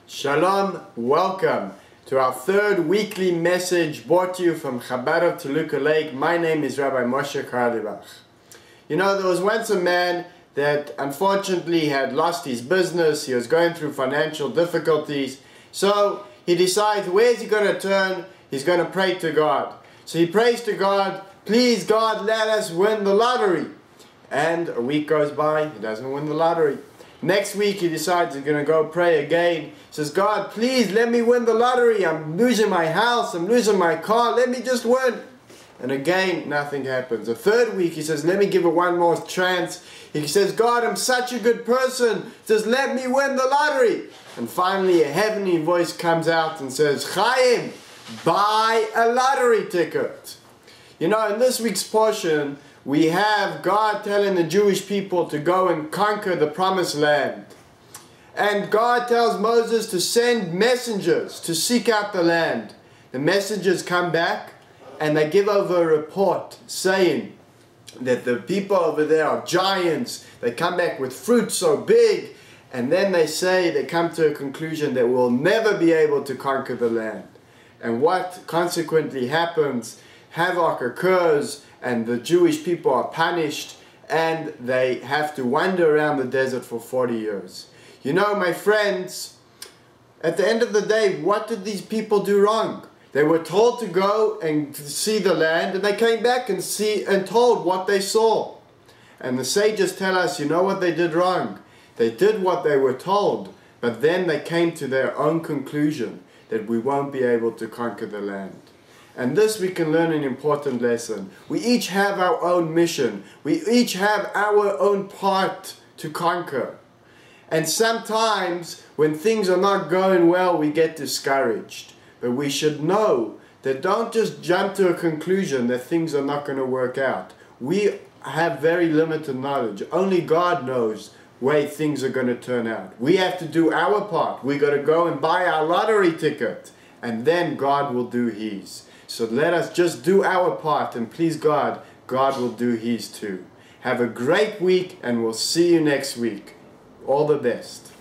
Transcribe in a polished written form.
Shalom, welcome to our third weekly message brought to you from Chabad of Toluca Lake. My name is Rabbi Moshe Karlibach. You know, there was once a man that unfortunately had lost his business. He was going through financial difficulties. So he decides, where's he going to turn? He's going to pray to God. So he prays to God, please God, let us win the lottery. And a week goes by, he doesn't win the lottery. Next week he decides he's going to go pray again. He says, God, please let me win the lottery. I'm losing my house, I'm losing my car, let me just win. And again, nothing happens. The third week he says, let me give it one more chance. He says, God, I'm such a good person, just let me win the lottery. And finally a heavenly voice comes out and says, Chaim, buy a lottery ticket. You know, in this week's portion, we have God telling the Jewish people to go and conquer the promised land. And God tells Moses to send messengers to seek out the land. The messengers come back and they give over a report saying that the people over there are giants. They come back with fruit so big, and then they come to a conclusion that we'll never be able to conquer the land. And what consequently happens, havoc occurs, and the Jewish people are punished, and they have to wander around the desert for 40 years. You know, my friends, at the end of the day, what did these people do wrong? They were told to go and see the land, and they came back and told what they saw. And the sages tell us, you know what they did wrong? They did what they were told, but then they came to their own conclusion that we won't be able to conquer the land. And this we can learn an important lesson. We each have our own mission. We each have our own part to conquer. And sometimes when things are not going well, we get discouraged. But we should know that don't just jump to a conclusion that things are not going to work out. We have very limited knowledge. Only God knows way things are going to turn out. We have to do our part. We got to go and buy our lottery ticket, and then God will do His. So let us just do our part, and please God, God will do His too. Have a great week, and we'll see you next week. All the best.